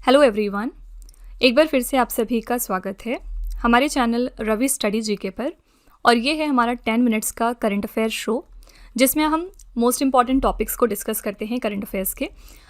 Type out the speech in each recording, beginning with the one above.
Hello everyone, एक बार फिर से आप सभी का स्वागत है हमारे चैनल रवि स्टडी जीके पर। और ये है हमारा 10 मिनट्स का करंट अफेयर शो, जिसमें हम मोस्ट इंपॉर्टेंट टॉपिक्स को डिस्कस करते हैं करंट अफेयर्स के।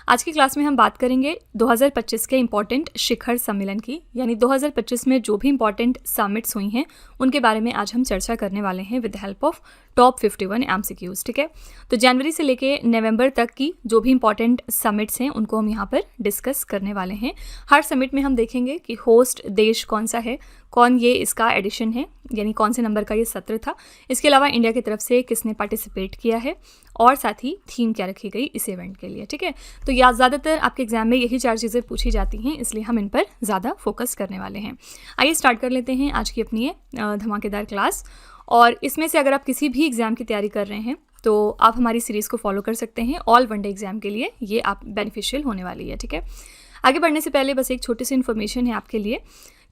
आज की क्लास में हम बात करेंगे 2025 के इम्पॉर्टेंट शिखर सम्मेलन की, यानी 2025 में जो भी इम्पॉर्टेंट समिट्स हुई हैं उनके बारे में आज हम चर्चा करने वाले हैं with help of top 51 MCQs। ठीक है, तो जनवरी से लेके नवंबर तक की जो भी इम्पॉर्टेंट समिट्स हैं उनको हम यहाँ पर डिस्कस करने वाले हैं। हर समिट में हम देखेंगे कि होस्ट देश कौन सा है, कौन ये इसका एडिशन है, यानी कौन से नंबर का ये सत्र था, इसके अलावा इंडिया की तरफ से किसने पार्टिसिपेट किया है और साथ ही थीम क्या रखी गई इस इवेंट के लिए। ठीक है, तो या ज़्यादातर आपके एग्जाम में यही 4 चीज़ें पूछी जाती हैं, इसलिए हम इन पर ज़्यादा फोकस करने वाले हैं। आइए स्टार्ट कर लेते हैं आज की अपनी ये धमाकेदार क्लास। और इसमें से अगर आप किसी भी एग्ज़ाम की तैयारी कर रहे हैं तो आप हमारी सीरीज़ को फॉलो कर सकते हैं। ऑल वनडे एग्जाम के लिए ये आप बेनिफिशियल होने वाली है। ठीक है, आगे बढ़ने से पहले बस एक छोटी सी इन्फॉर्मेशन है आपके लिए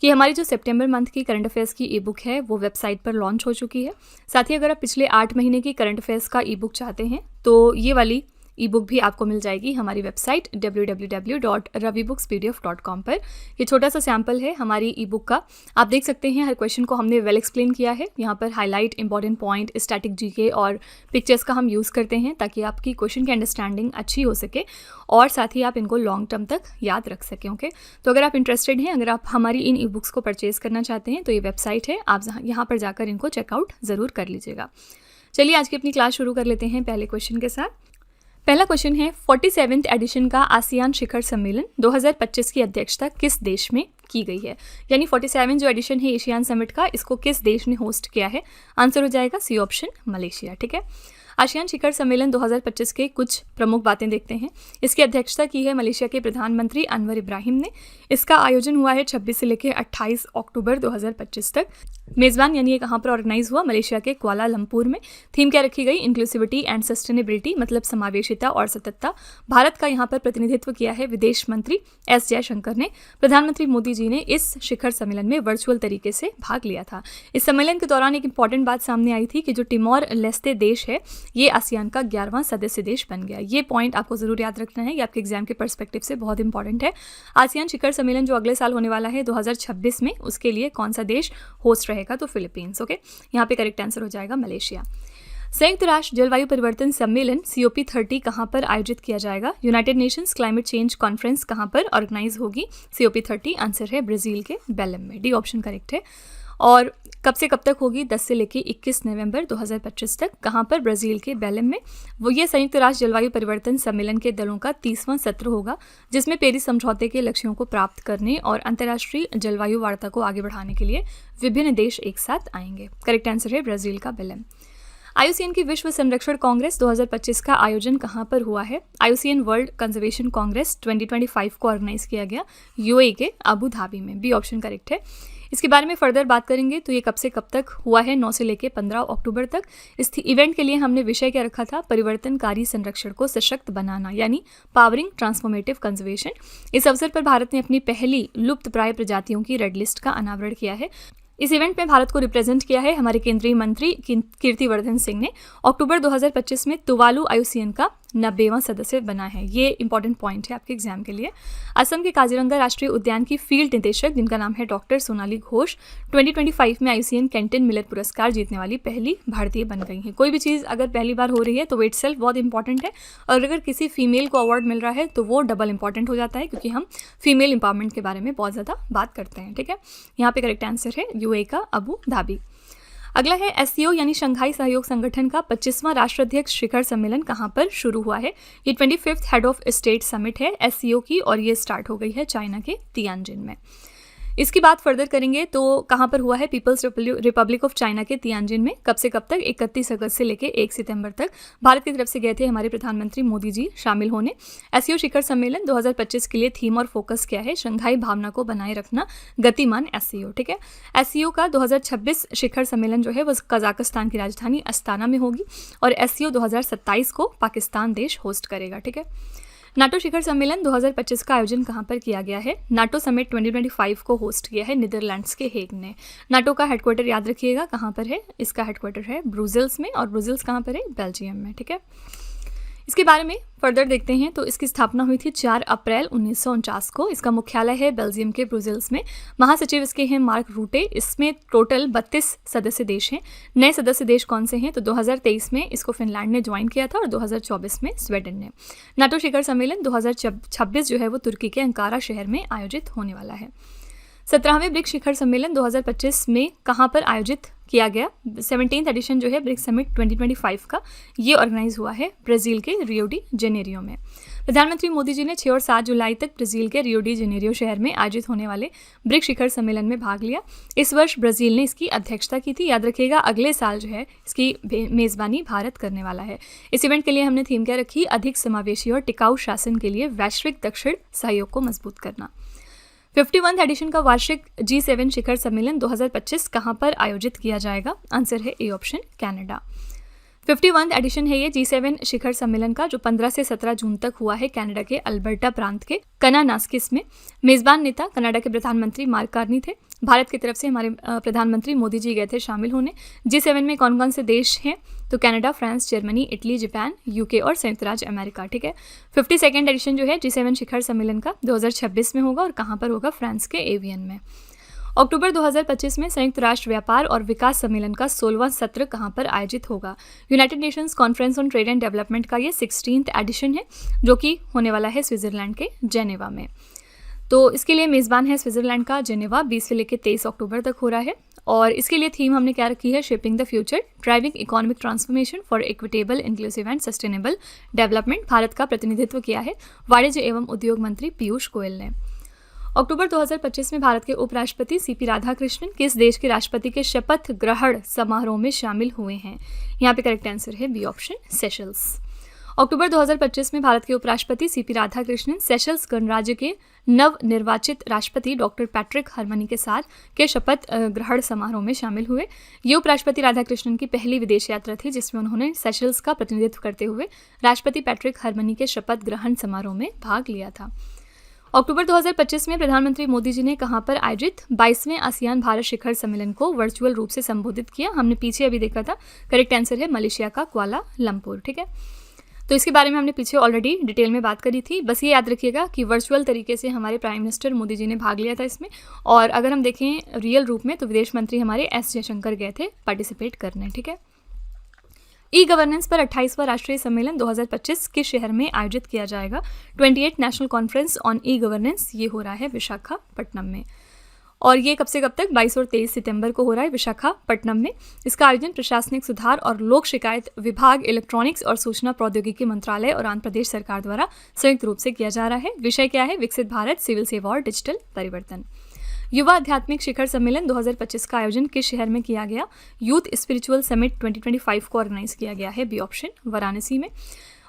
कि हमारी जो सितंबर मंथ की करंट अफेयर्स की ई बुक है वो वेबसाइट पर लॉन्च हो चुकी है। साथ ही अगर आप पिछले 8 महीने की करंट अफेयर्स का ई बुक चाहते हैं तो ये वाली ई बुक भी आपको मिल जाएगी हमारी वेबसाइट www.ravibooks.pdf.com पर। ये छोटा सा सैम्पल है हमारी ई बुक का। आप देख सकते हैं हर क्वेश्चन को हमने वेल एक्सप्लेन किया है। यहाँ पर highlight, important point, static GK और पिक्चर्स का हम यूज़ करते हैं ताकि आपकी क्वेश्चन की अंडरस्टैंडिंग अच्छी हो सके और साथ ही आप इनको लॉन्ग टर्म तक याद रख सकें। ओके, तो अगर आप इंटरेस्टेड हैं, अगर आप हमारी इन ई बुक्स को परचेज़ करना चाहते हैं तो ये वेबसाइट है, आप यहाँ पर जाकर इनको चेकआउट ज़रूर कर लीजिएगा। चलिए आज की अपनी क्लास शुरू कर लेते हैं पहले क्वेश्चन के साथ। पहला क्वेश्चन है 47th एडिशन का आसियान शिखर सम्मेलन 2025 की अध्यक्षता किस देश में की गई है, यानी 47 जो एडिशन है एशियान समिट का, इसको किस देश ने होस्ट किया है। आंसर हो जाएगा सी ऑप्शन, मलेशिया। ठीक है, आसियान शिखर सम्मेलन 2025 के कुछ प्रमुख बातें देखते हैं। इसकी अध्यक्षता की है मलेशिया के प्रधानमंत्री अनवर इब्राहिम ने। इसका आयोजन हुआ है 26 से लेकर 28 अक्टूबर 2025 तक। मेज़बान यानी ये कहाँ पर ऑर्गेनाइज हुआ, मलेशिया के कुआलालंपुर में। थीम क्या रखी गई, इंक्लूसिविटी एंड सस्टेनेबिलिटी, मतलब समावेशिता और सततता। भारत का यहाँ पर प्रतिनिधित्व किया है विदेश मंत्री एस जयशंकर ने। प्रधानमंत्री मोदी जी ने इस शिखर सम्मेलन में वर्चुअल तरीके से भाग लिया था। इस सम्मेलन के दौरान एक इंपॉर्टेंट बात सामने आई थी कि जो टिमोर लेस्ते देश है ये आसियान का 11वां सदस्य देश बन गया। ये पॉइंट आपको जरूर याद रखना है, ये आपके एग्जाम के पर्सपेक्टिव से बहुत इंपॉर्टेंट है। आसियान शिखर सम्मेलन जो अगले साल होने वाला है 2026 में, उसके लिए कौन सा देश होस्ट रहेगा, तो फिलीपींस। ओके, यहाँ पे करेक्ट आंसर हो जाएगा मलेशिया। संयुक्त राष्ट्र जलवायु परिवर्तन सम्मेलन COP30 कहाँ पर आयोजित किया जाएगा, United Nations climate change conference कहाँ पर ऑर्गेनाइज होगी। COP30 आंसर है ब्राज़ील के बेलेम में, डी ऑप्शन करेक्ट है। और कब से कब तक होगी, 10 से लेकर 21 नवंबर 2025 तक। कहाँ पर, ब्राज़ील के बेलेम में। वो ये संयुक्त राष्ट्र जलवायु परिवर्तन सम्मेलन के दलों का 30वां सत्र होगा, जिसमें पेरिस समझौते के लक्ष्यों को प्राप्त करने और अंतर्राष्ट्रीय जलवायु वार्ता को आगे बढ़ाने के लिए विभिन्न देश एक साथ आएंगे। करेक्ट आंसर है ब्राज़ील का बेलेम। IUCN की विश्व संरक्षण कांग्रेस 2025 का आयोजन कहाँ पर हुआ है। IUCN वर्ल्ड कंजर्वेशन कांग्रेस 2025 को ऑर्गेनाइज किया गया UAE के अबू धाबी में, बी ऑप्शन करेक्ट है। इसके बारे में फर्दर बात करेंगे तो ये कब से कब तक हुआ है, 9 से लेकर 15 अक्टूबर तक। इस इवेंट के लिए हमने विषय क्या रखा था, परिवर्तनकारी संरक्षण को सशक्त बनाना, यानी पावरिंग ट्रांसफॉर्मेटिव कंजर्वेशन। इस अवसर पर भारत ने अपनी पहली लुप्तप्राय प्रजातियों की रेड लिस्ट का अनावरण किया है। इस इवेंट में भारत को रिप्रेजेंट किया है हमारे केंद्रीय मंत्री कीर्तिवर्धन सिंह ने। अक्टूबर 2025 में तुवालू IUCN का 90वां सदस्य बना है। ये इंपॉर्टेंट पॉइंट है आपके एग्जाम के लिए। असम के काजीरंगा राष्ट्रीय उद्यान की फील्ड निदेशक, जिनका नाम है डॉक्टर सोनाली घोष, 2025 में IUCN केंटन मिलर पुरस्कार जीतने वाली पहली भारतीय बन गई हैं। कोई भी चीज़ अगर पहली बार हो रही है तो वो इटसेल्फ बहुत इंपॉर्टेंट है, और अगर किसी फीमेल को अवार्ड मिल रहा है तो वो डबल इंपॉर्टेंट हो जाता है, क्योंकि हम फीमेल एम्पावरमेंट के बारे में बहुत ज़्यादा बात करते हैं। ठीक है, यहाँ पे करेक्ट आंसर है UAE का अबू धाबी। अगला है SCO यानी शंघाई सहयोग संगठन का 25वां राष्ट्राध्यक्ष शिखर सम्मेलन कहाँ पर शुरू हुआ है। ये 25th head of state summit है SCO की, और ये स्टार्ट हो गई है चाइना के तियानजिन में। इसकी बात फर्दर करेंगे तो कहाँ पर हुआ है, पीपल्स रिपब्लिक ऑफ चाइना के तियानजिन में। कब से कब तक, 31 अगस्त से लेकर 1 सितंबर तक। भारत की तरफ से गए थे हमारे प्रधानमंत्री मोदी जी शामिल होने। SCO शिखर सम्मेलन 2025 के लिए थीम और फोकस क्या है, शंघाई भावना को बनाए रखना, गतिमान SCO। ठीक है, SCO का 2026 शिखर सम्मेलन जो है वो कजाकिस्तान की राजधानी अस्ताना में होगी, और SCO 2027 को पाकिस्तान देश होस्ट करेगा। ठीक है, नाटो शिखर सम्मेलन 2025 का आयोजन कहाँ पर किया गया है। नाटो समिट 2025 को होस्ट किया है नीदरलैंड्स के हेग ने। नाटो का हेडक्वार्टर याद रखिएगा कहाँ पर है, इसका हेडक्वार्टर है ब्रुसेल्स में, और ब्रुसेल्स कहाँ पर है, बेल्जियम में। ठीक है, इसके बारे में फर्दर देखते हैं तो इसकी स्थापना हुई थी 4 अप्रैल 1949 को। इसका मुख्यालय है बेल्जियम के ब्रुसेल्स में। महासचिव इसके हैं मार्क रूटे। इसमें टोटल 32 सदस्य देश हैं। नए सदस्य देश कौन से हैं तो 2023 में इसको फिनलैंड ने ज्वाइन किया था और 2024 में स्वीडन ने। नाटो शिखर सम्मेलन 2026 जो है वो तुर्की के अंकारा शहर में आयोजित होने वाला है। 17वें ब्रिक्स शिखर सम्मेलन 2025 में कहाँ पर आयोजित किया गया? 17th एडिशन जो है ब्रिक्स समिट 2025 का, ये ऑर्गेनाइज हुआ है ब्राज़ील के रियो डी जेनेरियो में। प्रधानमंत्री मोदी जी ने 6 और 7 जुलाई तक ब्राज़ील के रियो डी जेनेरियो शहर में आयोजित होने वाले ब्रिक्स शिखर सम्मेलन में भाग लिया। इस वर्ष ब्राज़ील ने इसकी अध्यक्षता की थी। याद रखिएगा अगले साल जो है इसकी मेज़बानी भारत करने वाला है। इस इवेंट के लिए हमने थीम क्या रखी? अधिक समावेशी और टिकाऊ शासन के लिए वैश्विक दक्षिण सहयोग को मजबूत करना। 51th एडिशन का वार्षिक G7 शिखर सम्मेलन 2025 कहाँ पर आयोजित किया जाएगा? आंसर है A option, Canada. 51th addition है ये G7 शिखर सम्मेलन का, जो 15 से 17 जून तक हुआ है कनाडा के अल्बर्टा प्रांत के कनानास्किस में। मेज़बान नेता कनाडा के प्रधानमंत्री मार्क कार्नी थे। भारत की तरफ से हमारे प्रधानमंत्री मोदी जी गए थे शामिल होने। G7 में कौन कौन से देश हैं तो Canada, France, Germany, Italy, Japan, UK और संयुक्त राज्य अमेरिका। ठीक है। 52nd एडिशन जो है G7 शिखर सम्मेलन का 2026 में होगा और कहाँ पर होगा? फ्रांस के एवियन में। अक्टूबर 2025 में संयुक्त राष्ट्र व्यापार और विकास सम्मेलन का 16वां सत्र कहाँ पर आयोजित होगा? United Nations conference on trade and development का ये 16th एडिशन है, जो कि होने वाला है स्विट्जरलैंड के जेनेवा में। तो इसके लिए मेज़बान है स्विट्जरलैंड का जेनेवा। 20 से लेकर 23 अक्टूबर तक हो रहा है। और इसके लिए थीम हमने क्या रखी है? Shaping the future, driving economic transformation for equitable, inclusive and sustainable development. Bharat का प्रतिनिधित्व किया है वाणिज्य एवं उद्योग मंत्री पीयूष गोयल ने। अक्टूबर 2025 में भारत के उपराष्ट्रपति सीपी राधाकृष्णन किस देश के राष्ट्रपति के शपथ ग्रहण समारोह में शामिल हुए हैं? यहाँ पे करेक्ट आंसर है बी ऑप्शन, सेशल्स। अक्टूबर 2025 में भारत के उपराष्ट्रपति सीपी राधाकृष्णन सेशल्स गणराज्य के नव निर्वाचित राष्ट्रपति डॉक्टर पैट्रिक हरमनी के साथ के शपथ ग्रहण समारोह में शामिल हुए। ये उपराष्ट्रपति राधाकृष्णन की पहली विदेश यात्रा थी जिसमें उन्होंने सेशल्स का प्रतिनिधित्व करते हुए राष्ट्रपति पैट्रिक हरमनी के शपथ ग्रहण समारोह में भाग लिया था। अक्टूबर 2025 में प्रधानमंत्री मोदी जी ने कहां पर आयोजित 22वें आसियान भारत शिखर सम्मेलन को वर्चुअल रूप से संबोधित किया? हमने पीछे अभी देखा था, करेक्ट आंसर है मलेशिया का कुआला लंपुर। ठीक है, तो इसके बारे में हमने पीछे ऑलरेडी डिटेल में बात करी थी। बस ये याद रखिएगा कि वर्चुअल तरीके से हमारे प्राइम मिनिस्टर मोदी जी ने भाग लिया था इसमें, और अगर हम देखें रियल रूप में तो विदेश मंत्री हमारे एस जयशंकर गए थे पार्टिसिपेट करने। ठीक है, ई गवर्नेंस पर 28वां राष्ट्रीय सम्मेलन 2025 किस शहर में आयोजित किया जाएगा? 28 national conference on e governance, ये हो रहा है विशाखापट्टनम में। और ये कब से कब तक? 22 और 23 सितंबर को हो रहा है विशाखापट्टनम में। इसका आयोजन प्रशासनिक सुधार और लोक शिकायत विभाग, इलेक्ट्रॉनिक्स और सूचना प्रौद्योगिकी मंत्रालय और आंध्र प्रदेश सरकार द्वारा संयुक्त रूप से किया जा रहा है। विषय क्या है? विकसित भारत, सिविल सेवा और डिजिटल परिवर्तन। युवा आध्यात्मिक शिखर सम्मेलन 2025 का आयोजन किस शहर में किया गया? यूथ स्पिरिचुअल समिट 2025 को ऑर्गेनाइज किया गया है, बी ऑप्शन, वाराणसी में।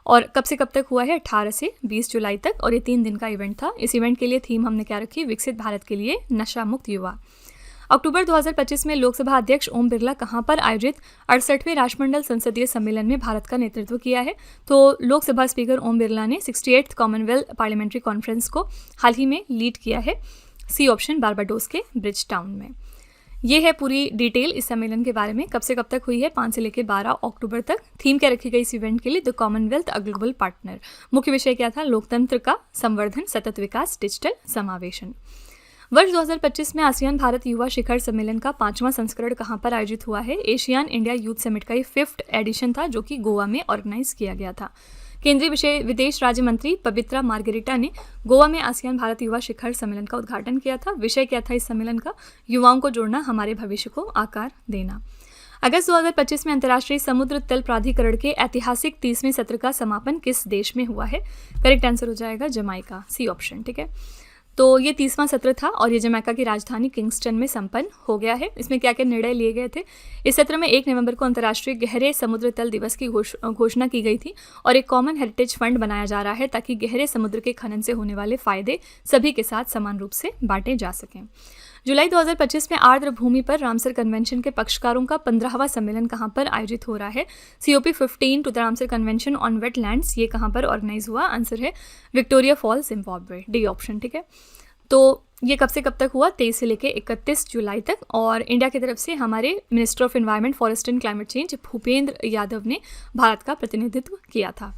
और कब से कब तक हुआ है? 18 से 20 जुलाई तक, और ये 3 दिन का इवेंट था। इस इवेंट के लिए थीम हमने क्या रखी? विकसित भारत के लिए नशा मुक्त युवा। अक्टूबर 2025 में लोकसभा अध्यक्ष ओम बिरला कहां पर आयोजित 68वें राष्ट्रमंडल संसदीय सम्मेलन में भारत का नेतृत्व किया है? तो लोकसभा स्पीकर ओम बिरला ने 68th कॉमनवेल्थ पार्लियामेंट्री कॉन्फ्रेंस को हाल ही में लीड किया है, सी ऑप्शन, बारबाडोस के ब्रिज टाउन में। ये है पूरी डिटेल इस सम्मेलन के बारे में। कब से कब तक हुई है? 5 से लेकर 12 अक्टूबर तक। थीम क्या रखी गई इस इवेंट के लिए? The Commonwealth a global partner. मुख्य विषय क्या था? लोकतंत्र का संवर्धन, सतत विकास, डिजिटल समावेशन। वर्ष 2025 में आसियान भारत युवा शिखर सम्मेलन का 5वां संस्करण कहां पर आयोजित हुआ है? एशियान इंडिया यूथ समिट का ये 5th एडिशन था, जो कि गोवा में ऑर्गेनाइज किया गया था। केंद्रीय विदेश राज्य मंत्री पवित्रा मार्गरेटा ने गोवा में आसियान भारत युवा शिखर सम्मेलन का उद्घाटन किया था। विषय क्या था इस सम्मेलन का? युवाओं को जोड़ना, हमारे भविष्य को आकार देना। अगस्त 2025 में अंतर्राष्ट्रीय समुद्र तल प्राधिकरण के ऐतिहासिक 30वें सत्र का समापन किस देश में हुआ है? करेक्ट आंसर हो जाएगा जमाइका, सी ऑप्शन। ठीक है, तो ये 30वां सत्र था और ये जमैका की राजधानी किंगस्टन में संपन्न हो गया है। इसमें क्या क्या निर्णय लिए गए थे? इस सत्र में 1 नवंबर को अंतर्राष्ट्रीय गहरे समुद्र तल दिवस की घोषणा की गई थी और एक कॉमन हेरिटेज फंड बनाया जा रहा है ताकि गहरे समुद्र के खनन से होने वाले फायदे सभी के साथ समान रूप से बांटे जा सकें। जुलाई 2025 में आर्द्र भूमि पर रामसर कन्वेंशन के पक्षकारों का 15वां सम्मेलन कहां पर आयोजित हो रहा है? COP15 to the Ramsar convention on wetlands, ये कहां पर ऑर्गेनाइज हुआ? आंसर है Victoria Falls, Zimbabwe, D option. ठीक है, तो ये कब से कब तक हुआ? 23 से लेकर 31 जुलाई तक। और इंडिया की तरफ से हमारे minister of environment, forest and climate change Bhupendra Yadav ने भारत का प्रतिनिधित्व किया था।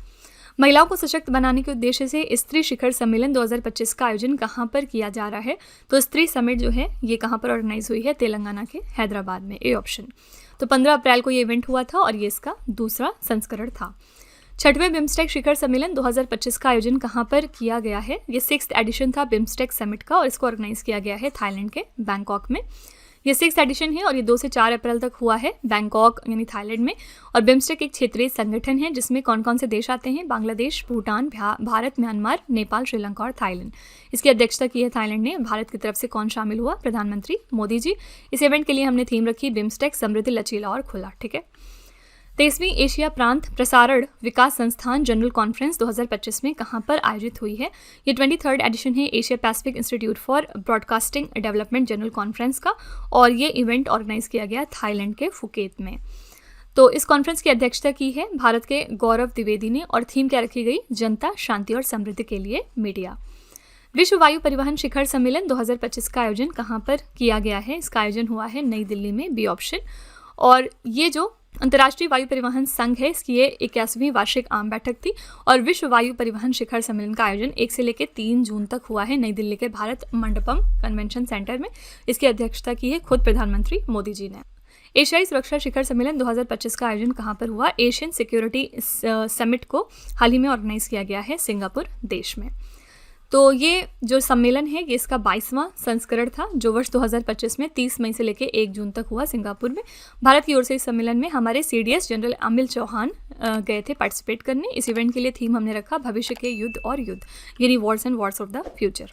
महिलाओं को सशक्त बनाने के उद्देश्य से स्त्री शिखर सम्मेलन 2025 का आयोजन कहाँ पर किया जा रहा है? तो स्त्री समिट जो है ये कहाँ पर ऑर्गेनाइज हुई है? तेलंगाना के हैदराबाद में, ए ऑप्शन। तो 15 अप्रैल को ये इवेंट हुआ था और ये इसका दूसरा संस्करण था। 6वें बिम्स्टेक शिखर सम्मेलन 2025 का आयोजन कहाँ पर किया गया है? ये 6th एडिशन था बिम्स्टेक समिट का और इसको ऑर्गेनाइज किया गया है थाईलैंड के बैंकॉक में। ये 6th एडिशन है और ये 2 से 4 अप्रैल तक हुआ है बैंकॉक यानी थाईलैंड में। और बिम्स्टेक एक क्षेत्रीय संगठन है जिसमें कौन कौन से देश आते हैं? बांग्लादेश, भूटान, भारत, म्यांमार, नेपाल, श्रीलंका और थाईलैंड। इसकी अध्यक्षता की है थाईलैंड ने। भारत की तरफ से कौन शामिल हुआ? प्रधानमंत्री मोदी जी। इस इवेंट के लिए हमने थीम रखी बिम्स्टेक समृद्ध, लचीला और खुला। ठीक है। 23वीं एशिया प्रांत प्रसारण विकास संस्थान जनरल कॉन्फ्रेंस 2025 में कहाँ पर आयोजित हुई है? ये 23rd एडिशन है Asia Pacific institute for broadcasting development general conference का और ये इवेंट ऑर्गेनाइज किया गया थाईलैंड के फुकेत में। तो इस कॉन्फ्रेंस की अध्यक्षता की है भारत के गौरव द्विवेदी ने और थीम क्या रखी गई? जनता, शांति और समृद्धि के लिए मीडिया। विश्व वायु परिवहन शिखर सम्मेलन 2025 का आयोजन कहाँ पर किया गया है? इसका आयोजन हुआ है नई दिल्ली में, बी ऑप्शन। और ये जो अंतर्राष्ट्रीय वायु परिवहन संघ है इसकी ये 81वीं वार्षिक आम बैठक थी और विश्व वायु परिवहन शिखर सम्मेलन का आयोजन 1 से लेकर 3 जून तक हुआ है नई दिल्ली के भारत मंडपम कन्वेंशन सेंटर में। इसकी अध्यक्षता की है खुद प्रधानमंत्री मोदी जी ने। एशियाई सुरक्षा शिखर सम्मेलन 2025 का आयोजन कहाँ पर हुआ? एशियन सिक्योरिटी समिट को हाल ही में ऑर्गेनाइज किया गया है सिंगापुर देश में। तो ये जो सम्मेलन है ये इसका 22वां संस्करण था जो वर्ष 2025 में 30 मई से लेकर 1 जून तक हुआ सिंगापुर में। भारत की ओर से इस सम्मेलन में हमारे CDS जनरल अमिल चौहान गए थे पार्टिसिपेट करने। इस इवेंट के लिए थीम हमने रखा भविष्य के युद्ध और युद्ध, यानी Wars and Wars of the future.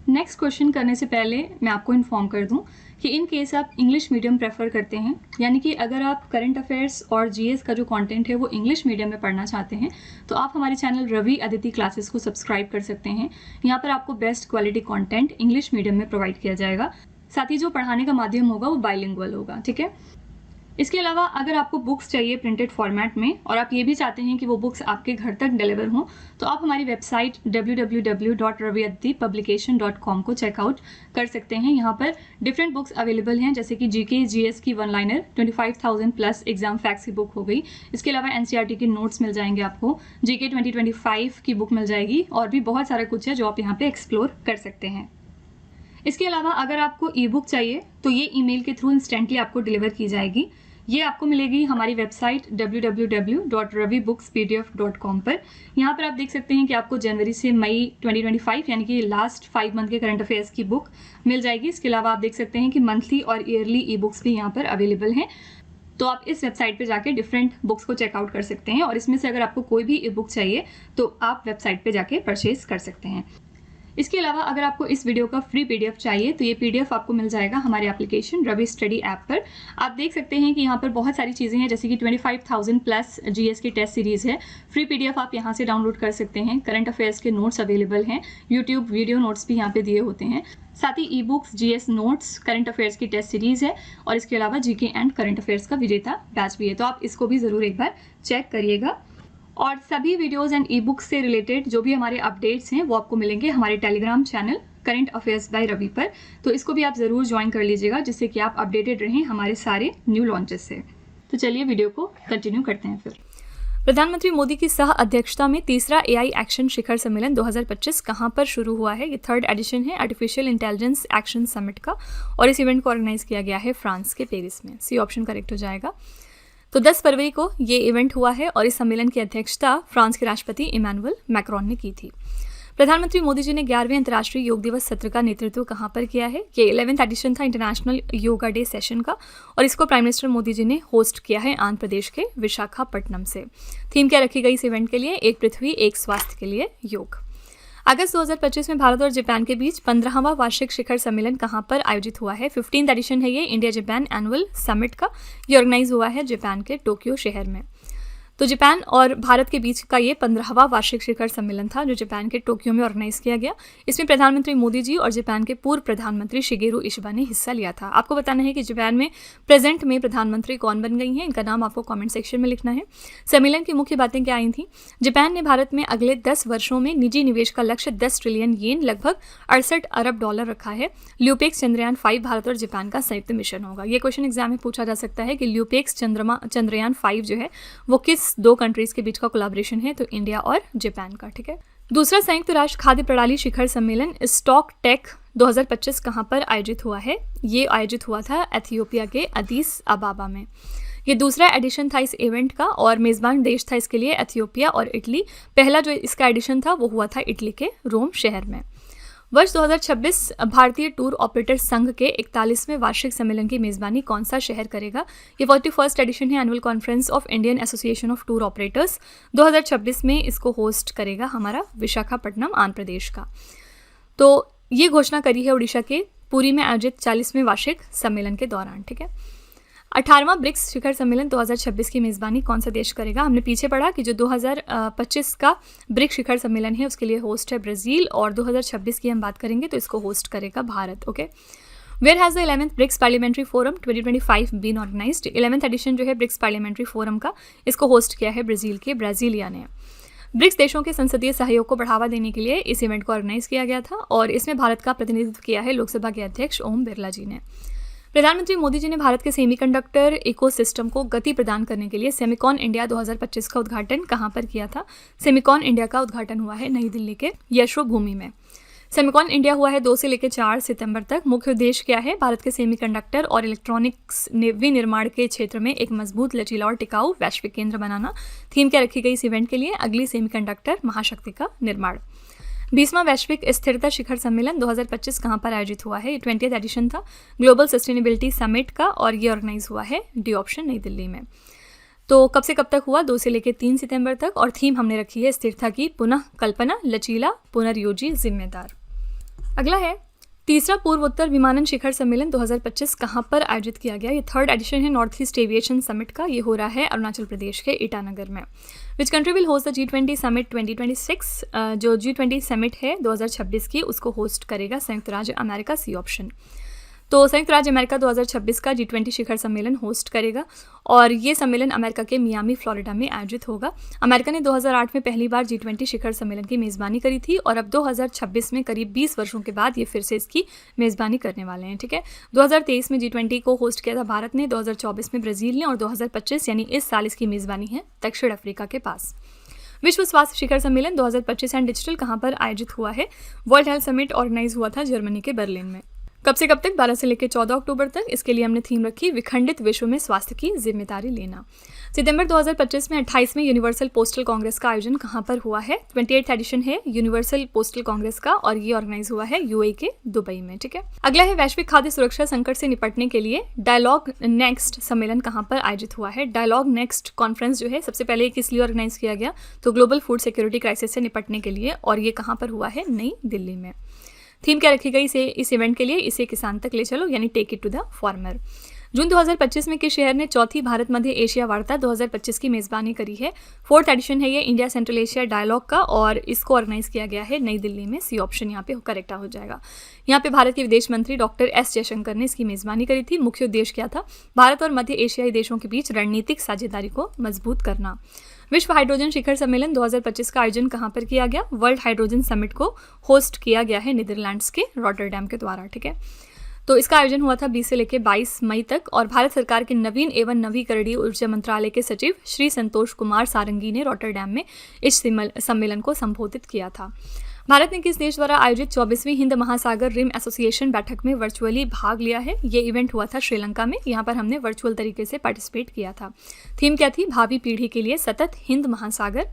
Next question करने से पहले मैं आपको इन्फॉर्म कर दूं कि इन केस आप इंग्लिश मीडियम प्रेफर करते हैं, यानी कि अगर आप करंट अफेयर्स और GS का जो कंटेंट है वो इंग्लिश मीडियम में पढ़ना चाहते हैं तो आप हमारे चैनल रवि अदिति क्लासेस को सब्सक्राइब कर सकते हैं। यहाँ पर आपको best quality content English medium में प्रोवाइड किया जाएगा। साथ ही जो पढ़ाने का माध्यम होगा वो बाइलिंगुअल होगा। ठीक है। इसके अलावा अगर आपको बुक्स चाहिए प्रिंटेड फॉर्मेट में और आप ये भी चाहते हैं कि वो बुक्स आपके घर तक डिलीवर हों तो आप हमारी वेबसाइट www.raviaditipublication.com को चेकआउट कर सकते हैं। यहाँ पर डिफरेंट बुक्स अवेलेबल हैं जैसे कि GK GS की 1 लाइनर 25,000 प्लस एग्जाम फैक्ट्स की बुक हो गई। इसके अलावा NCERT के नोट्स मिल जाएंगे आपको, GK 2025 की बुक मिल जाएगी और भी बहुत सारा कुछ है जो आप यहाँ पे एक्सप्लोर कर सकते हैं। इसके अलावा अगर आपको ई बुक चाहिए तो ये ईमेल के थ्रू इंस्टेंटली आपको डिलीवर की जाएगी। ये आपको मिलेगी हमारी वेबसाइट www.ravibookspdf.com पर। यहाँ पर आप देख सकते हैं कि आपको जनवरी से मई 2025 यानी कि लास्ट 5 मंथ के करंट अफेयर्स की बुक मिल जाएगी। इसके अलावा आप देख सकते हैं कि मंथली और ईयरली ई बुक्स भी यहाँ पर अवेलेबल हैं। तो आप इस वेबसाइट पे जाके डिफरेंट बुक्स को चेकआउट कर सकते हैं और इसमें से अगर आपको कोई भी ई बुक चाहिए तो आप वेबसाइट पे जाके परचेज कर सकते हैं। इसके अलावा अगर आपको इस वीडियो का फ्री PDF चाहिए तो ये PDF आपको मिल जाएगा हमारे एप्लीकेशन रवि स्टडी ऐप पर। आप देख सकते हैं कि यहाँ पर बहुत सारी चीज़ें हैं जैसे कि 25,000 प्लस GS की टेस्ट सीरीज़ है। फ्री PDF आप यहाँ से डाउनलोड कर सकते हैं। करंट अफेयर्स के नोट्स अवेलेबल हैं, यूट्यूब वीडियो नोट्स भी यहाँ पे दिए होते हैं। साथ ही e books, GS notes, current affairs की टेस्ट सीरीज़ है और इसके अलावा GK एंड करंट अफेयर्स का विजेता बैच भी है। तो आप इसको भी ज़रूर एक बार चेक करिएगा। और सभी वीडियोस एंड ई बुक्स से रिलेटेड जो भी हमारे अपडेट्स हैं वो आपको मिलेंगे हमारे Telegram channel current affairs by Ravi पर। तो इसको भी आप ज़रूर ज्वाइन कर लीजिएगा जिससे कि आप अपडेटेड रहें हमारे सारे न्यू लॉन्चेस से। तो चलिए वीडियो को कंटिन्यू करते हैं फिर। प्रधानमंत्री मोदी की सह अध्यक्षता में तीसरा AI एक्शन शिखर सम्मेलन 2025 कहाँ पर शुरू हुआ है? ये 3rd एडिशन है आर्टिफिशियल इंटेलिजेंस एक्शन समिट का और इस इवेंट को ऑर्गेनाइज किया गया है फ्रांस के पेरिस में। सी ऑप्शन करेक्ट हो जाएगा। तो 10 फरवरी को ये इवेंट हुआ है और इस सम्मेलन की अध्यक्षता फ्रांस के राष्ट्रपति इमैनुअल मैक्रोन ने की थी। प्रधानमंत्री मोदी जी ने 11वें अंतर्राष्ट्रीय योग दिवस सत्र का नेतृत्व कहाँ पर किया है? ये 11th एडिशन था इंटरनेशनल योगा डे सेशन का और इसको प्राइम मिनिस्टर मोदी जी ने होस्ट किया है आंध्र प्रदेश के विशाखापट्टनम से। थीम क्या रखी गई इस इवेंट के लिए? एक पृथ्वी एक स्वास्थ्य के लिए योग। अगस्त 2025 में भारत और जापान के बीच 15वां वार्षिक शिखर सम्मेलन कहाँ पर आयोजित हुआ है? 15th एडिशन है ये इंडिया जापान एनुअल समिट का। ये ऑर्गेनाइज हुआ है जापान के टोक्यो शहर में। तो जापान और भारत के बीच का ये 15वां वार्षिक शिखर सम्मेलन था जो जापान के टोक्यो में ऑर्गेनाइज किया गया। इसमें प्रधानमंत्री मोदी जी और जापान के पूर्व प्रधानमंत्री शिगेरू इशिबा ने हिस्सा लिया था। आपको बताना है कि जापान में प्रेजेंट में प्रधानमंत्री कौन बन गई हैं, इनका नाम आपको कमेंट सेक्शन में लिखना है। सम्मेलन की मुख्य बातें क्या आई थी? जापान ने भारत में अगले 10 वर्षों में निजी निवेश का लक्ष्य 10 ट्रिलियन येन लगभग 68 अरब डॉलर रखा है। ल्यूपेक्स चंद्रयान 5 भारत और जापान का संयुक्त मिशन होगा। ये क्वेश्चन एग्जाम में पूछा जा सकता है कि ल्यूपेक्स चंद्रयान 5 जो है वो किस किस दो कंट्रीज़ के बीच का कोलैबोरेशन है, तो इंडिया और जापान का, ठीक है। दूसरा संयुक्त राष्ट्र खाद्य प्रणाली शिखर सम्मेलन स्टॉक टेक 2025 कहाँ पर आयोजित हुआ है? ये आयोजित हुआ था एथियोपिया के अदीस अबाबा में। ये दूसरा एडिशन था इस इवेंट का और मेज़बान देश था इसके लिए एथियोपिया और इटली। पहला जो इसका एडिशन था वो हुआ था इटली के रोम शहर में। वर्ष 2026 भारतीय टूर ऑपरेटर संघ के 41वें वार्षिक सम्मेलन की मेज़बानी कौन सा शहर करेगा? ये 41st एडिशन है annual conference of Indian association of tour operators. 2026 में इसको होस्ट करेगा हमारा विशाखापट्टनम आंध्र प्रदेश का। तो ये घोषणा करी है उड़ीसा के पुरी में आयोजित 40वें वार्षिक सम्मेलन के दौरान, ठीक है। 18वां ब्रिक्स शिखर सम्मेलन 2026 की मेज़बानी कौन सा देश करेगा? हमने पीछे पढ़ा कि जो 2025 का ब्रिक्स शिखर सम्मेलन है उसके लिए होस्ट है ब्राज़ील और 2026 की हम बात करेंगे तो इसको होस्ट करेगा Bharat, okay. Where has the 11th BRICS parliamentary forum 2025 been organised? 11th edition जो है ब्रिक्स पार्लियामेंट्री फोरम का, इसको होस्ट किया है ब्राज़ील के ब्राज़ीलिया ने। ब्रिक्स देशों के संसदीय सहयोग को बढ़ावा देने के लिए इस इवेंट को ऑर्गेनाइज किया गया था और इसमें भारत का प्रतिनिधित्व किया है लोकसभा के अध्यक्ष ओम बिरला जी ने। प्रधानमंत्री मोदी जी ने भारत के सेमीकंडक्टर इकोसिस्टम को गति प्रदान करने के लिए सेमिकॉन इंडिया 2025 का उद्घाटन कहाँ पर किया था? सेमिकॉन इंडिया का उद्घाटन हुआ है नई दिल्ली के यशोभूमि में। सेमिकॉन इंडिया हुआ है 2 से लेकर 4 सितंबर तक। मुख्य उद्देश्य क्या है? भारत के सेमीकंडक्टर और इलेक्ट्रॉनिक्स विनिर्माण के क्षेत्र में एक मजबूत, लचीला और टिकाऊ वैश्विक केंद्र बनाना। थीम क्या रखी गई इस इवेंट के लिए? अगली सेमीकंडक्टर महाशक्ति का निर्माण। 20वां वैश्विक स्थिरता शिखर सम्मेलन 2025 कहाँ पर आयोजित हुआ है? ये 20th एडिशन था ग्लोबल सस्टेनेबिलिटी समिट का और ये ऑर्गेनाइज हुआ है डी ऑप्शन नई दिल्ली में। तो कब से कब तक हुआ? 2 से लेकर 3 सितंबर तक और थीम हमने रखी है स्थिरता की पुनः कल्पना, लचीला, पुनर्योजी, जिम्मेदार। अगला है तीसरा पूर्वोत्तर विमानन शिखर सम्मेलन 2025 कहाँ पर आयोजित किया गया? ये 3rd एडिशन है नॉर्थ ईस्ट एविएशन समिट का। ये हो रहा है अरुणाचल प्रदेश के ईटानगर में। Which country will host the G20 summit 2026? जो G20 समिट है 2026 की उसको होस्ट करेगा संयुक्त राज्य अमेरिका, सी ऑप्शन। तो संयुक्त राज्य अमेरिका 2026 का G20 शिखर सम्मेलन होस्ट करेगा और ये सम्मेलन अमेरिका के मियामी, फ्लोरिडा में आयोजित होगा। अमेरिका ने 2008 में पहली बार G20 शिखर सम्मेलन की मेज़बानी करी थी और अब 2026 में करीब 20 वर्षों के बाद ये फिर से इसकी मेज़बानी करने वाले हैं, ठीक है। 2023 में G20 को होस्ट किया था भारत ने, 2024 में ब्राज़ील ने और 2025 यानी इस साल इसकी मेज़बानी है दक्षिण अफ्रीका के पास। विश्व स्वास्थ्य शिखर सम्मेलन 2025 एंड डिजिटल कहाँ पर आयोजित हुआ है? वर्ल्ड हेल्थ समिट ऑर्गेनाइज हुआ था जर्मनी के बर्लिन में। कब से कब तक? 12 से लेकर 14 अक्टूबर तक। इसके लिए हमने थीम रखी विखंडित विश्व में स्वास्थ्य की जिम्मेदारी लेना। सितंबर 2025 में 28वें यूनिवर्सल पोस्टल कांग्रेस का आयोजन कहाँ पर हुआ है? 28th एडिशन है यूनिवर्सल पोस्टल कांग्रेस का और ये ऑर्गेनाइज हुआ है यूएई के दुबई में, ठीक है। अगला है वैश्विक खाद्य सुरक्षा संकट से निपटने के लिए डायलॉग नेक्स्ट सम्मेलन कहाँ पर आयोजित हुआ है? डायलॉग नेक्स्ट कॉन्फ्रेंस जो है सबसे पहले किस लिए ऑर्गेनाइज किया गया? तो ग्लोबल फूड सिक्योरिटी क्राइसिस से निपटने के लिए और ये कहाँ पर हुआ है? नई दिल्ली में। थीम क्या रखी गई इस इवेंट के लिए? इसे किसान तक ले चलो, यानी take it to the farmer. जून 2025 में किस शहर ने चौथी भारत मध्य एशिया वार्ता 2025 की मेज़बानी करी है? 4th एडिशन है ये इंडिया सेंट्रल एशिया डायलॉग का और इसको ऑर्गेनाइज किया गया है नई दिल्ली में, सी ऑप्शन यहाँ पे करेक्ट हो जाएगा। यहाँ पे भारत के विदेश मंत्री डॉक्टर एस जयशंकर ने इसकी मेज़बानी करी थी। मुख्य उद्देश्य क्या था? भारत और मध्य एशियाई देशों के बीच रणनीतिक साझेदारी को मजबूत करना। विश्व हाइड्रोजन शिखर सम्मेलन 2025 का आयोजन कहाँ पर किया गया? वर्ल्ड हाइड्रोजन समिट को होस्ट किया गया है नीदरलैंड्स के रॉटरडैम के द्वारा, ठीक है। तो इसका आयोजन हुआ था 20 से लेकर 22 मई तक और भारत सरकार के नवीन एवं नवीकरणीय ऊर्जा मंत्रालय के सचिव श्री संतोष कुमार सारंगी ने रॉटरडैम में इस सम्मेलन को संबोधित किया था। भारत ने किस देश द्वारा आयोजित 24वीं हिंद महासागर रिम एसोसिएशन बैठक में वर्चुअली भाग लिया है? ये इवेंट हुआ था श्रीलंका में। यहाँ पर हमने वर्चुअल तरीके से पार्टिसिपेट किया था। थीम क्या थी? भावी पीढ़ी के लिए सतत हिंद महासागर।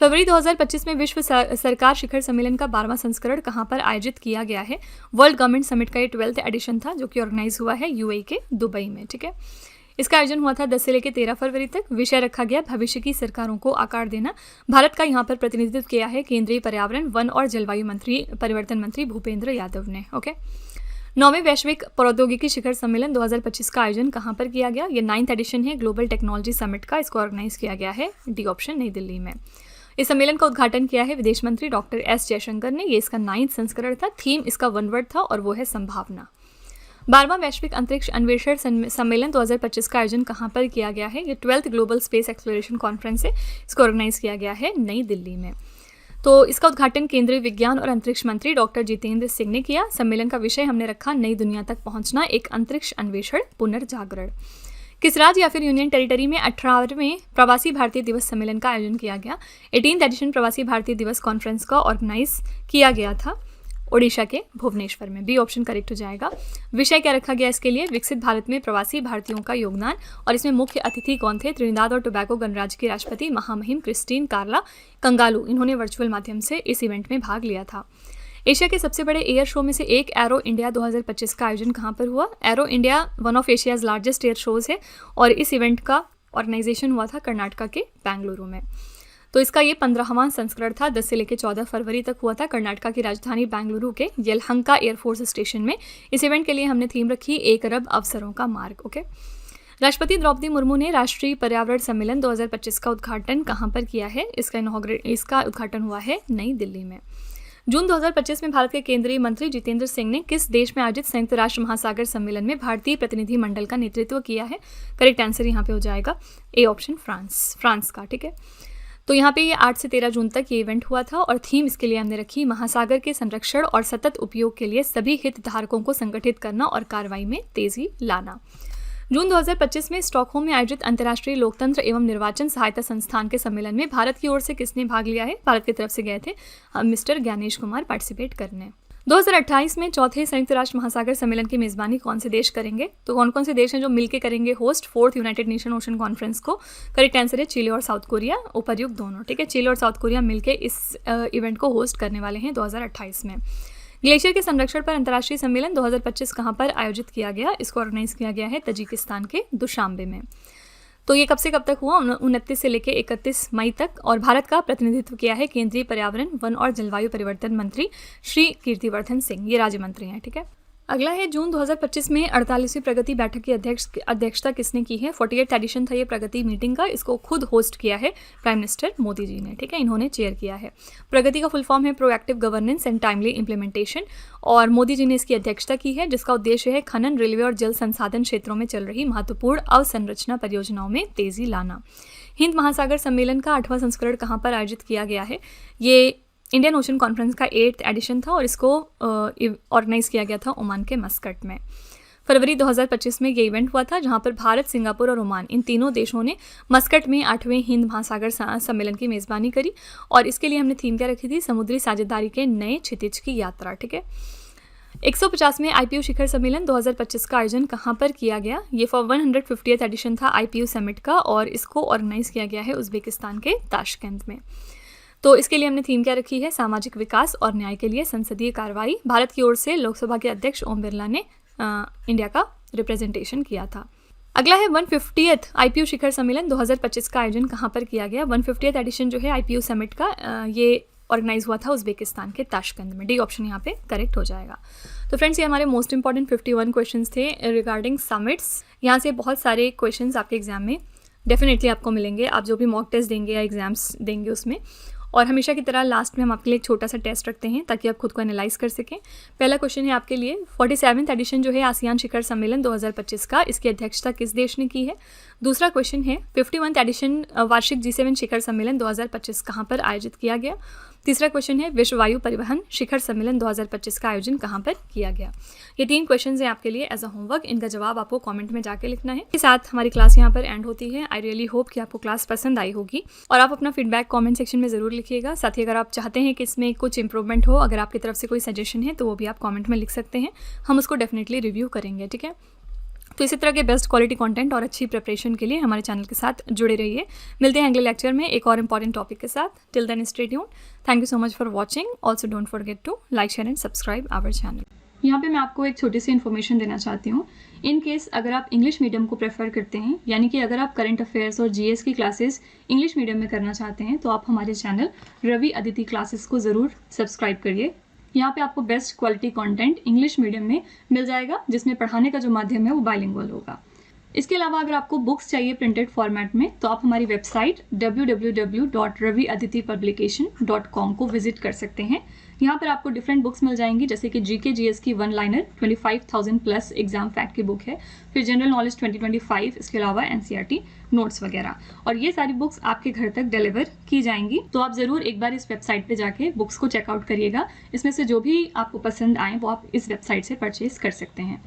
फरवरी 2025 में विश्व सरकार शिखर सम्मेलन का 12वां संस्करण कहाँ पर आयोजित किया गया है? वर्ल्ड गवर्नमेंट समिट का ये 12th एडिशन था जो कि ऑर्गेनाइज हुआ है यूएई के दुबई में, ठीक है। इसका आयोजन हुआ था 10 से लेकर 13 फरवरी तक। विषय रखा गया भविष्य की सरकारों को आकार देना। भारत का यहाँ पर प्रतिनिधित्व किया है केंद्रीय पर्यावरण, वन और जलवायु परिवर्तन मंत्री भूपेंद्र यादव ने, ओके। 9वें वैश्विक प्रौद्योगिकी शिखर सम्मेलन 2025 का आयोजन कहाँ पर किया गया? ये 9th एडिशन है ग्लोबल टेक्नोलॉजी समिट का। इसको ऑर्गेनाइज किया गया है डी ऑप्शन नई दिल्ली में। इस सम्मेलन का उद्घाटन किया है विदेश मंत्री डॉक्टर एस जयशंकर ने। ये इसका 9th संस्करण था। थीम इसका वन वर्ड था और वो है संभावना। 12वां वैश्विक अंतरिक्ष अन्वेषण सम्मेलन 2025 का आयोजन कहाँ पर किया गया है? ये 12th global space exploration conference है। इसको ऑर्गेनाइज किया गया है नई दिल्ली में। तो इसका उद्घाटन केंद्रीय विज्ञान और अंतरिक्ष मंत्री डॉक्टर जितेंद्र सिंह ने किया। सम्मेलन का विषय हमने रखा नई दुनिया तक पहुंचना, एक अंतरिक्ष अन्वेषण पुनर्जागरण। किस राज्य या फिर यूनियन टेरिटरी में 18वें प्रवासी भारतीय दिवस सम्मेलन का आयोजन किया गया? 18th एडिशन प्रवासी भारतीय दिवस कॉन्फ्रेंस का ऑर्गेनाइज किया गया था ओडिशा के भुवनेश्वर में। बी ऑप्शन करेक्ट हो जाएगा। विषय क्या रखा गया इसके लिए? विकसित भारत में प्रवासी भारतीयों का योगदान, और इसमें मुख्य अतिथि कौन थे? त्रिनिदाद और टोबैगो गणराज्य की राष्ट्रपति महामहिम क्रिस्टीन कार्ला कंगालू, इन्होंने वर्चुअल माध्यम से इस इवेंट में भाग लिया था। एशिया के सबसे बड़े एयर शो में से एक एरो इंडिया 2025 का आयोजन कहाँ पर हुआ? Arrow India one of Asia's largest air shows है और इस इवेंट का ऑर्गेनाइजेशन हुआ था कर्नाटका के बेंगलुरु में। तो इसका ये 15वां संस्करण था। 10 से लेकर 14 फरवरी तक हुआ था कर्नाटका की राजधानी बेंगलुरु के येलहंका एयरफोर्स स्टेशन में। इस इवेंट के लिए हमने थीम रखी 1 अरब अवसरों का मार्ग। ओके, राष्ट्रपति द्रौपदी मुर्मू ने राष्ट्रीय पर्यावरण सम्मेलन 2025 का उद्घाटन कहाँ पर किया है? इसका उद्घाटन हुआ है नई दिल्ली में। जून 2025 में भारत के केंद्रीय मंत्री जितेंद्र सिंह ने किस देश में आयोजित संयुक्त राष्ट्र महासागर सम्मेलन में भारतीय प्रतिनिधि मंडल का नेतृत्व किया है? करेक्ट आंसर यहाँ पे हो जाएगा ए ऑप्शन, फ्रांस का। ठीक है, तो यहाँ पे ये 8 से 13 जून तक ये इवेंट हुआ था और थीम इसके लिए हमने रखी महासागर के संरक्षण और सतत उपयोग के लिए सभी हितधारकों को संगठित करना और कार्रवाई में तेजी लाना। जून 2025 में स्टॉकहोम में आयोजित अंतर्राष्ट्रीय लोकतंत्र एवं निर्वाचन सहायता संस्थान के सम्मेलन में भारत की ओर से किसने भाग लिया है? भारत की तरफ से गए थे मिस्टर ज्ञानेश कुमार पार्टिसिपेट करने। 2028 में चौथे संयुक्त राष्ट्र महासागर सम्मेलन की मेजबानी कौन से देश करेंगे? तो कौन कौन से देश हैं जो मिलकर करेंगे host 4th United nation ocean conference को? करेक्ट आंसर है चिली और साउथ कोरिया, उपर्युक्त दोनों। ठीक है, चिली और साउथ कोरिया मिलकर इस इवेंट को होस्ट करने वाले हैं 2028 में। ग्लेशियर के संरक्षण पर अंतर्राष्ट्रीय सम्मेलन 2025 कहाँ पर आयोजित किया गया? इसको ऑर्गेनाइज किया गया है तजिकिस्तान के दुशांबे में। तो ये कब से कब तक हुआ? 29 से लेकर 31 मई तक। और भारत का प्रतिनिधित्व किया है केंद्रीय पर्यावरण, वन और जलवायु परिवर्तन मंत्री श्री कीर्तिवर्धन सिंह, ये राज्य मंत्री हैं। ठीक है, अगला है जून 2025 में 48वीं प्रगति बैठक की अध्यक्षता किसने की है? 48th एडिशन था ये प्रगति मीटिंग का। इसको खुद होस्ट किया है प्राइम मिनिस्टर मोदी जी ने। ठीक है, इन्होंने चेयर किया है। प्रगति का फुल फॉर्म है proactive governance and timely implementation, और मोदी जी ने इसकी अध्यक्षता की है, जिसका उद्देश्य है खनन, रेलवे और जल संसाधन क्षेत्रों में चल रही महत्वपूर्ण अवसंरचना परियोजनाओं में तेजी लाना। हिंद महासागर सम्मेलन का 8वां संस्करण कहाँ पर आयोजित किया गया है? ये इंडियन ओशन कॉन्फ्रेंस का 8th एडिशन था और इसको ऑर्गेनाइज किया गया था ओमान के मस्कट में। फरवरी 2025 में ये इवेंट हुआ था, जहां पर भारत, सिंगापुर और ओमान, इन तीनों देशों ने मस्कट में 8वें हिंद महासागर सम्मेलन की मेज़बानी करी। और इसके लिए हमने थीम क्या रखी थी? समुद्री साझेदारी के नए क्षितिज की यात्रा। ठीक है, 150वें IPU शिखर सम्मेलन 2025 का आयोजन कहाँ पर किया गया? ये 150th एडिशन था IPU समिट का और इसको ऑर्गेनाइज किया गया है उज्बेकिस्तान के ताशकंद में। तो इसके लिए हमने थीम क्या रखी है? सामाजिक विकास और न्याय के लिए संसदीय कार्रवाई। भारत की ओर से लोकसभा के अध्यक्ष ओम बिरला ने इंडिया का रिप्रेजेंटेशन किया था। अगला है 150th IPU शिखर सम्मेलन 2025 का आयोजन कहाँ पर किया गया? 150th एडिशन जो है IPU समिट का ये ऑर्गेनाइज हुआ था उज्बेकिस्तान के ताशकंद में। डी ऑप्शन यहाँ पे करेक्ट हो जाएगा। तो फ्रेंड्स, ये हमारे मोस्ट इंपॉर्टेंट 51 क्वेश्चंस थे रिगार्डिंग समिट्स। यहाँ से बहुत सारे क्वेश्चंस आपके एग्जाम में डेफिनेटली आपको मिलेंगे, आप जो भी मॉक टेस्ट देंगे या एग्जाम्स देंगे उसमें। और हमेशा की तरह लास्ट में हम आपके लिए एक छोटा सा टेस्ट रखते हैं ताकि आप खुद को एनालाइज कर सकें। पहला क्वेश्चन है आपके लिए, 47th एडिशन जो है आसियान शिखर सम्मेलन 2025 का, इसकी अध्यक्षता किस देश ने की है? दूसरा क्वेश्चन है 51th एडिशन वार्षिक G7 शिखर सम्मेलन 2025 कहाँ पर आयोजित किया गया? तीसरा क्वेश्चन है विश्व वायु परिवहन शिखर सम्मेलन 2025 का आयोजन कहाँ पर किया गया? ये 3 क्वेश्चन हैं आपके लिए एज अ होमवर्क। इनका जवाब आपको कमेंट में जाके लिखना है। इसके साथ हमारी क्लास यहाँ पर एंड होती है। आई रियली होप कि आपको क्लास पसंद आई होगी और आप अपना फीडबैक कमेंट सेक्शन में ज़रूर लिखिएगा। साथ ही अगर आप चाहते हैं कि इसमें कुछ इंप्रूवमेंट हो, अगर आपकी तरफ से कोई सजेशन है तो वो भी आप कॉमेंट में लिख सकते हैं, हम उसको डेफिनेटली रिव्यू करेंगे। ठीक है, तो इसी तरह के बेस्ट क्वालिटी कंटेंट और अच्छी प्रिपरेशन के लिए हमारे चैनल के साथ जुड़े रहिए। मिलते हैं अगले लेक्चर में एक और इंपॉर्टेंट टॉपिक के साथ। Till then stay tuned. Thank you so much for watching. Also don't forget to like, share and subscribe our channel. यहाँ पे मैं आपको एक छोटी सी इन्फॉर्मेशन देना चाहती हूँ। इन केस अगर आप इंग्लिश मीडियम को प्रेफर करते हैं, यानी कि अगर आप करंट अफेयर्स और GS की क्लासेस इंग्लिश मीडियम में करना चाहते हैं, तो आप हमारे चैनल रवि अदिति क्लासेस को ज़रूर सब्सक्राइब करिए। यहाँ पे आपको best quality content English medium में मिल जाएगा, जिसमें पढ़ाने का जो माध्यम है वो बाइलिंगुअल होगा। इसके अलावा अगर आपको बुक्स चाहिए प्रिंटेड फॉर्मेट में, तो आप हमारी वेबसाइट www.raviaditipublication.com को विजिट कर सकते हैं। यहाँ पर आपको डिफरेंट बुक्स मिल जाएंगी, जैसे कि GK GS की 1 लाइनर 25,000 प्लस एग्जाम फैक्ट की बुक है, फिर जनरल नॉलेज 2025, इसके अलावा NCERT नोट्स वगैरह, और ये सारी बुक्स आपके घर तक डिलीवर की जाएंगी। तो आप ज़रूर एक बार इस वेबसाइट पे जाके बुक्स को चेकआउट करिएगा। इसमें से जो भी आपको पसंद आए वो आप इस वेबसाइट से परचेज कर सकते हैं।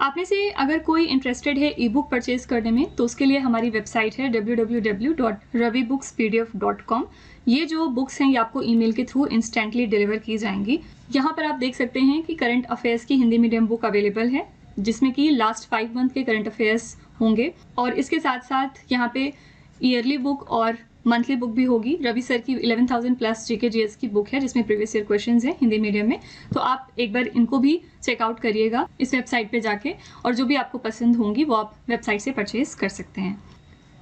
आप में से अगर कोई इंटरेस्टेड है ई बुक परचेज करने में तो उसके लिए हमारी वेबसाइट है www.ravibooks.pdf.com। ये जो बुक्स हैं ये आपको ईमेल के थ्रू इंस्टेंटली डिलीवर की जाएंगी। यहाँ पर आप देख सकते हैं कि करंट अफेयर्स की हिंदी मीडियम बुक अवेलेबल है, जिसमें कि लास्ट 5 मंथ के करंट अफेयर्स होंगे, और इसके साथ साथ यहाँ पे ईयरली बुक और मंथली बुक भी होगी। रवि सर की 11,000 प्लस जीके जीएस की बुक है जिसमें प्रीवियस ईयर क्वेश्चंस हैं हिंदी मीडियम में, तो आप एक बार इनको भी चेकआउट करिएगा इस वेबसाइट पे जाके, और जो भी आपको पसंद होंगी वो आप वेबसाइट से परचेज कर सकते हैं।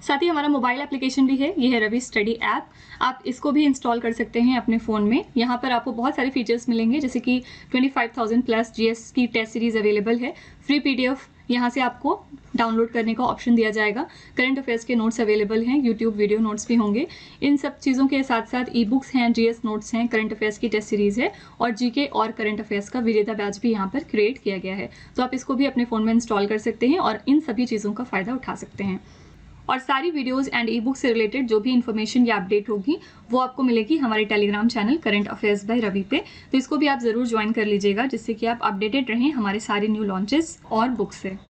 साथ ही हमारा मोबाइल एप्लीकेशन भी है, ये है रवि स्टडी ऐप। आप इसको भी इंस्टॉल कर सकते हैं अपने फ़ोन में। यहाँ पर आपको बहुत सारे फीचर्स मिलेंगे, जैसे कि 25,000 प्लस जीएस की टेस्ट सीरीज़ अवेलेबल है। फ्री पीडीएफ यहाँ से आपको डाउनलोड करने का ऑप्शन दिया जाएगा। करंट अफेयर्स के नोट्स अवेलेबल हैं, यूट्यूब वीडियो नोट्स भी होंगे। इन सब चीज़ों के साथ साथ ई बुक्स हैं, जीएस नोट्स हैं, करंट अफेयर्स की टेस्ट सीरीज़ है, और जीके और करंट अफेयर्स का विजेता बैच भी यहाँ पर क्रिएट किया गया है। तो आप इसको भी अपने फ़ोन में इंस्टॉल कर सकते हैं और इन सभी चीज़ों का फ़ायदा उठा सकते हैं। और सारी वीडियोस एंड ई बुक से रिलेटेड जो भी इन्फॉर्मेशन या अपडेट होगी वो आपको मिलेगी हमारे Telegram channel current affairs by Ravi पे। तो इसको भी आप ज़रूर ज्वाइन कर लीजिएगा, जिससे कि आप अपडेटेड रहें हमारे सारे न्यू लॉन्चेस और बुक्स से।